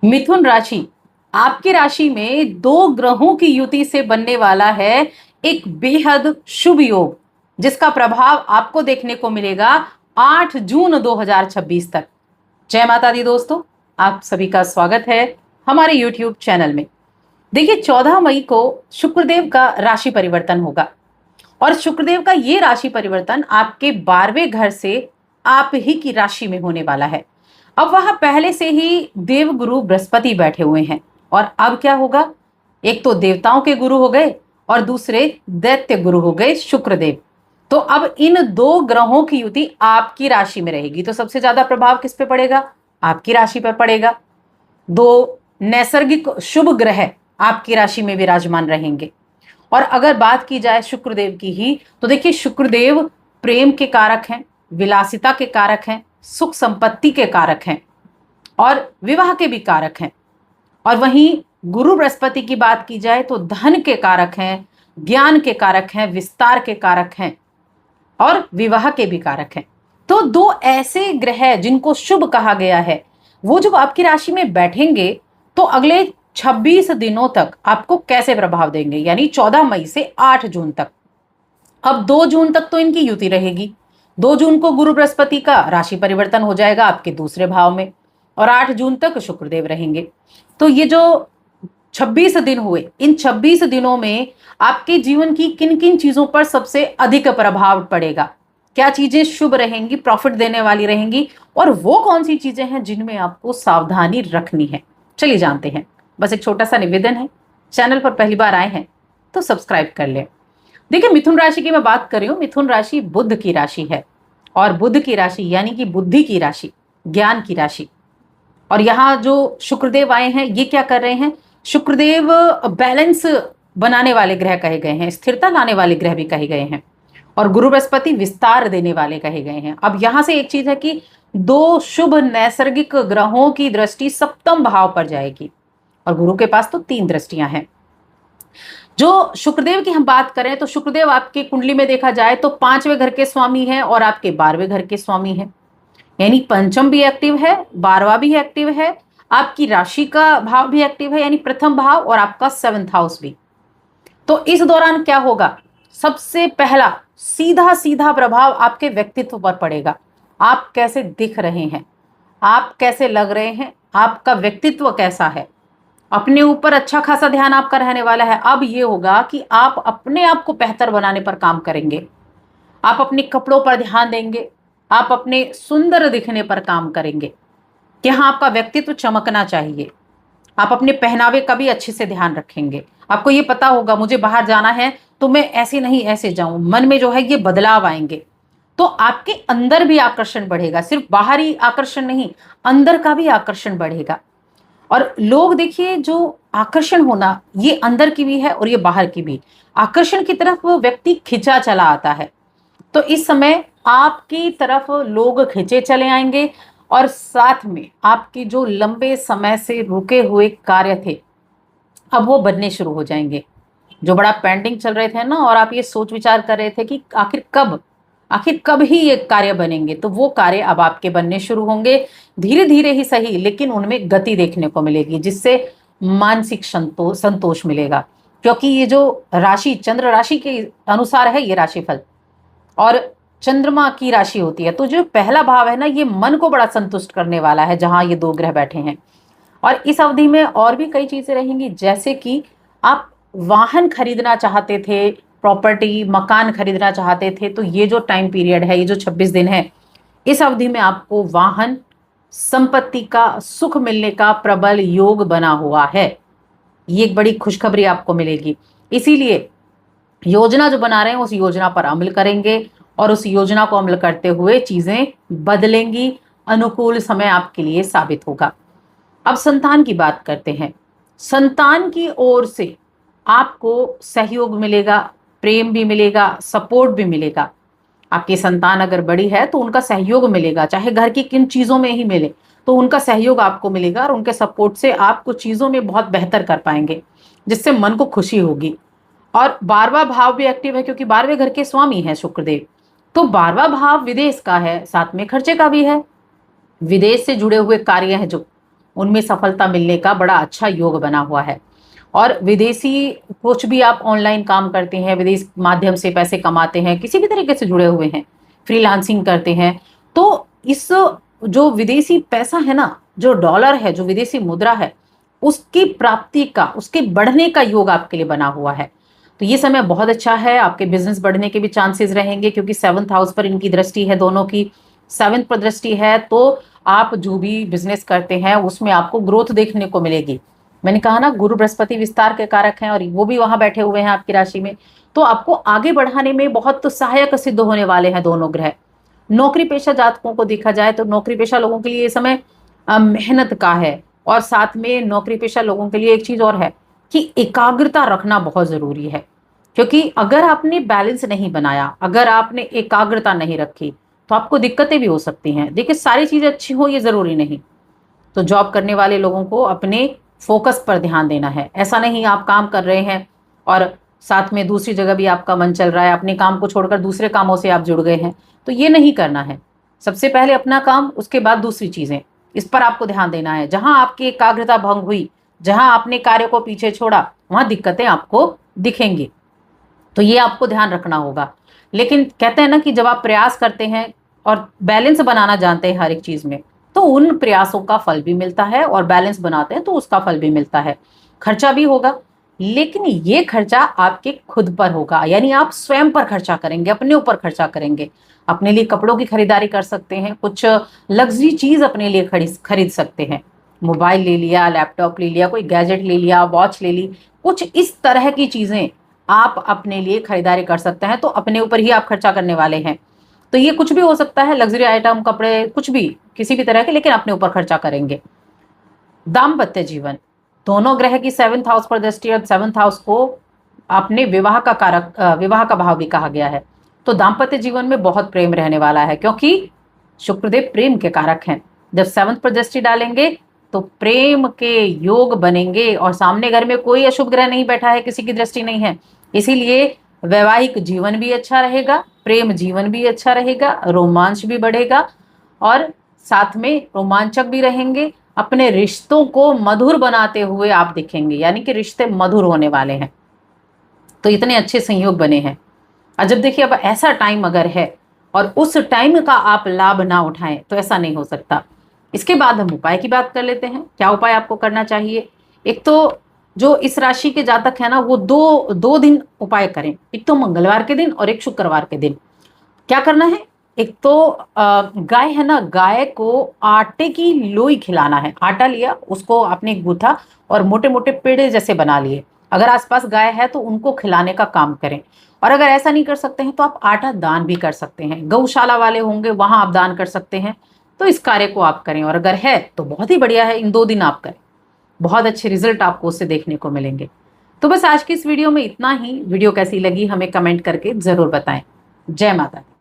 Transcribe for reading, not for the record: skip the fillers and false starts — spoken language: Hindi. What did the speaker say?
मिथुन राशि, आपकी राशि में दो ग्रहों की युति से बनने वाला है एक बेहद शुभ योग, जिसका प्रभाव आपको देखने को मिलेगा 8 जून 2026 तक। जय माता दी दोस्तों, आप सभी का स्वागत है हमारे YouTube चैनल में। देखिए, 14 मई को शुक्रदेव का राशि परिवर्तन होगा और शुक्रदेव का ये राशि परिवर्तन आपके 12वें घर से आप ही की राशि में होने वाला है। अब वहां पहले से ही देव गुरु बृहस्पति बैठे हुए हैं और अब क्या होगा, एक तो देवताओं के गुरु हो गए और दूसरे दैत्य गुरु हो गए शुक्रदेव। तो अब इन दो ग्रहों की युति आपकी राशि में रहेगी, तो सबसे ज्यादा प्रभाव किस पे पड़ेगा? आपकी राशि पर पड़ेगा। दो नैसर्गिक शुभ ग्रह आपकी राशि में विराजमान रहेंगे। और अगर बात की जाए शुक्रदेव की ही, तो देखिए, शुक्रदेव प्रेम के कारक हैं, विलासिता के कारक हैं, सुख संपत्ति के कारक हैं और विवाह के भी कारक हैं। और वहीं गुरु बृहस्पति की बात की जाए तो धन के कारक हैं, ज्ञान के कारक हैं, विस्तार के कारक हैं और विवाह के भी कारक हैं। तो दो ऐसे ग्रह जिनको शुभ कहा गया है, वो जब आपकी राशि में बैठेंगे तो अगले 26 दिनों तक आपको कैसे प्रभाव देंगे, यानी 14 मई से 8 जून तक। अब 2 जून तक तो इनकी युति रहेगी। 2 जून को गुरु बृहस्पति का राशि परिवर्तन हो जाएगा आपके दूसरे भाव में और 8 जून तक शुक्रदेव रहेंगे। तो ये जो 26 दिन हुए, इन 26 दिनों में आपके जीवन की किन किन चीजों पर सबसे अधिक प्रभाव पड़ेगा, क्या चीजें शुभ रहेंगी, प्रॉफिट देने वाली रहेंगी, और वो कौन सी चीजें हैं जिनमें आपको सावधानी रखनी है, चलिए जानते हैं। बस एक छोटा सा निवेदन है, चैनल पर पहली बार आए हैं तो सब्सक्राइब कर लें। देखिए, मिथुन राशि की मैं बात कर रही हूँ। मिथुन राशि बुध की राशि है और बुध की राशि यानी कि बुद्धि की राशि, ज्ञान की राशि। और यहाँ जो शुक्रदेव आए हैं, ये क्या कर रहे हैं? शुक्रदेव बैलेंस बनाने वाले ग्रह कहे गए हैं, स्थिरता लाने वाले ग्रह भी कहे गए हैं, और गुरु बृहस्पति विस्तार देने वाले कहे गए हैं। अब यहां से एक चीज है कि दो शुभ नैसर्गिक ग्रहों की दृष्टि सप्तम भाव पर जाएगी और गुरु के पास तो 3 दृष्टियां हैं। जो शुक्रदेव की हम बात करें तो शुक्रदेव आपकी कुंडली में देखा जाए तो 5वें घर के स्वामी हैं और आपके 12वें घर के स्वामी हैं, यानी पंचम भी एक्टिव है, 12वां भी एक्टिव है, आपकी राशि का भाव भी एक्टिव है यानी प्रथम भाव, और आपका 7th हाउस भी। तो इस दौरान क्या होगा? सबसे पहला सीधा सीधा प्रभाव आपके व्यक्तित्व पर पड़ेगा। आप कैसे दिख रहे हैं, आप कैसे लग रहे हैं, आपका व्यक्तित्व कैसा है, अपने ऊपर अच्छा खासा ध्यान आपका रहने वाला है। अब ये होगा कि आप अपने आप को बेहतर बनाने पर काम करेंगे, आप अपने कपड़ों पर ध्यान देंगे, आप अपने सुंदर दिखने पर काम करेंगे कि हाँ, आपका व्यक्तित्व चमकना चाहिए। आप अपने पहनावे का भी अच्छे से ध्यान रखेंगे। आपको ये पता होगा मुझे बाहर जाना है तो मैं ऐसे नहीं ऐसे जाऊं, मन में जो है ये बदलाव आएंगे। तो आपके अंदर भी आकर्षण बढ़ेगा, सिर्फ बाहरी आकर्षण नहीं, अंदर का भी आकर्षण बढ़ेगा। और लोग देखिए, जो आकर्षण होना ये अंदर की भी है और ये बाहर की भी, आकर्षण की तरफ वो व्यक्ति खिंचा चला आता है। तो इस समय आपकी तरफ लोग खिंचे चले आएंगे और साथ में आपके जो लंबे समय से रुके हुए कार्य थे, अब वो बनने शुरू हो जाएंगे। जो बड़ा पेंडिंग चल रहे थे ना, और आप ये सोच विचार कर रहे थे कि आखिर कब ही ये कार्य बनेंगे, तो वो कार्य अब आपके बनने शुरू होंगे। धीरे धीरे ही सही, लेकिन उनमें गति देखने को मिलेगी, जिससे मानसिक संतोष मिलेगा। क्योंकि ये जो राशि चंद्र राशि के अनुसार है, ये राशिफल और चंद्रमा की राशि होती है, तो जो पहला भाव है ना, ये मन को बड़ा संतुष्ट करने वाला है जहां ये दो ग्रह बैठे हैं। और इस अवधि में और भी कई चीजें रहेंगी, जैसे कि आप वाहन खरीदना चाहते थे, प्रॉपर्टी मकान खरीदना चाहते थे, तो ये जो टाइम पीरियड है, ये जो 26 दिन है, इस अवधि में आपको वाहन संपत्ति का सुख मिलने का प्रबल योग बना हुआ है। ये एक बड़ी खुशखबरी आपको मिलेगी। इसीलिए योजना जो बना रहे हैं उस योजना पर अमल करेंगे और उस योजना को अमल करते हुए चीजें बदलेंगी, अनुकूल समय आपके लिए साबित होगा। अब संतान की बात करते हैं। संतान की ओर से आपको सहयोग मिलेगा, प्रेम भी मिलेगा, सपोर्ट भी मिलेगा। आपकी संतान अगर बड़ी है तो उनका सहयोग मिलेगा, चाहे घर की किन चीजों में ही मिले, तो उनका सहयोग आपको मिलेगा और उनके सपोर्ट से आप कुछ चीजों में बहुत बेहतर कर पाएंगे, जिससे मन को खुशी होगी। और 12वां भाव भी एक्टिव है, क्योंकि 12वें घर के स्वामी है शुक्रदेव। तो 12वां भाव विदेश का है, साथ में खर्चे का भी है। विदेश से जुड़े हुए कार्य हैं जो, उनमें सफलता मिलने का बड़ा अच्छा योग बना हुआ है। और विदेशी कुछ भी आप ऑनलाइन काम करते हैं, विदेश माध्यम से पैसे कमाते हैं, किसी भी तरीके से जुड़े हुए हैं, फ्रीलांसिंग करते हैं, तो इस जो विदेशी पैसा है ना, जो डॉलर है, जो विदेशी मुद्रा है, उसकी प्राप्ति का, उसके बढ़ने का योग आपके लिए बना हुआ है। तो ये समय बहुत अच्छा है, आपके बिजनेस बढ़ने के भी चांसेस रहेंगे, क्योंकि 7th हाउस पर इनकी दृष्टि है, दोनों की 7th पर दृष्टि है। तो आप जो भी बिजनेस करते हैं उसमें आपको ग्रोथ देखने को मिलेगी। मैंने कहा ना, गुरु बृहस्पति विस्तार के कारक हैं और वो भी वहां बैठे हुए हैं आपकी राशि में, तो आपको आगे बढ़ाने में बहुत सहायक सिद्ध होने वाले हैं दोनों ग्रह। नौकरी पेशा जातकों को देखा जाए तो नौकरी पेशा लोगों के लिए ये समय मेहनत का है। और साथ में नौकरी पेशा लोगों के लिए एक चीज और है कि एकाग्रता रखना बहुत जरूरी है, क्योंकि अगर आपने बैलेंस नहीं बनाया, अगर आपने एकाग्रता नहीं रखी, तो आपको दिक्कतें भी हो सकती हैं। देखिए, सारी चीजें अच्छी हो ये जरूरी नहीं। तो जॉब करने वाले लोगों को अपने फोकस पर ध्यान देना है। ऐसा नहीं आप काम कर रहे हैं और साथ में दूसरी जगह भी आपका मन चल रहा है, अपने काम को छोड़कर दूसरे कामों से आप जुड़ गए हैं, तो ये नहीं करना है। सबसे पहले अपना काम, उसके बाद दूसरी चीजें, इस पर आपको ध्यान देना है। जहां आपकी एकाग्रता भंग हुई, जहां आपने कार्य को पीछे छोड़ा, वहां दिक्कतें आपको दिखेंगी। तो ये आपको ध्यान रखना होगा। लेकिन कहते हैं ना कि जब आप प्रयास करते हैं और बैलेंस बनाना जानते हैं हर एक चीज में, तो उन प्रयासों का फल भी मिलता है, और बैलेंस बनाते हैं तो उसका फल भी मिलता है। खर्चा भी होगा, लेकिन ये खर्चा आपके खुद पर होगा, यानी आप स्वयं पर खर्चा करेंगे, अपने ऊपर खर्चा करेंगे। अपने लिए कपड़ों की खरीदारी कर सकते हैं, कुछ लग्जरी चीज अपने लिए खरीद सकते हैं। मोबाइल ले लिया, लैपटॉप ले लिया, कोई गैजेट ले लिया, वॉच ले ली, कुछ इस तरह की चीजें आप अपने लिए खरीदारी कर सकते हैं। तो अपने ऊपर ही आप खर्चा करने वाले हैं। तो ये कुछ भी हो सकता है, लग्जरी आइटम, कपड़े, कुछ भी, किसी भी तरह के, लेकिन अपने ऊपर खर्चा करेंगे। दाम्पत्य जीवन, दोनों ग्रह की 7th हाउस पर दृष्टि, और 7th हाउस को आपने विवाह का कारक, विवाह का भाव भी कहा गया है। तो दाम्पत्य जीवन में बहुत प्रेम रहने वाला है, क्योंकि शुक्रदेव प्रेम के कारक हैं। जब 7th पर दृष्टि डालेंगे तो प्रेम के योग बनेंगे, और सामने घर में कोई अशुभ ग्रह नहीं बैठा है, किसी की दृष्टि नहीं है, इसीलिए वैवाहिक जीवन भी अच्छा रहेगा, प्रेम जीवन भी अच्छा रहेगा, रोमांच भी बढ़ेगा, और साथ में रोमांचक भी रहेंगे। अपने रिश्तों को मधुर बनाते हुए आप दिखेंगे, यानी कि रिश्ते मधुर होने वाले हैं। तो इतने अच्छे संयोग बने हैं। और जब देखिए, अब ऐसा टाइम अगर है और उस टाइम का आप लाभ ना उठाएं तो ऐसा नहीं हो सकता। इसके बाद हम उपाय की बात कर लेते हैं, क्या उपाय आपको करना चाहिए। एक तो जो इस राशि के जातक है ना, वो दो दो दिन उपाय करें, एक तो मंगलवार के दिन और एक शुक्रवार के दिन। क्या करना है, एक तो गाय है ना, गाय को आटे की लोई खिलाना है। आटा लिया, उसको आपने गूथा और मोटे मोटे पेड़े जैसे बना लिए। अगर आसपास गाय है तो उनको खिलाने का काम करें। और अगर ऐसा नहीं कर सकते हैं तो आप आटा दान भी कर सकते हैं, गौशाला वाले होंगे वहां आप दान कर सकते हैं। तो इस कार्य को आप करें, और अगर है तो बहुत ही बढ़िया है, इन 2 दिन आप करें, बहुत अच्छे रिजल्ट आपको उससे देखने को मिलेंगे। तो बस आज की इस वीडियो में इतना ही। वीडियो कैसी लगी हमें कमेंट करके जरूर बताएं। जय माता दी।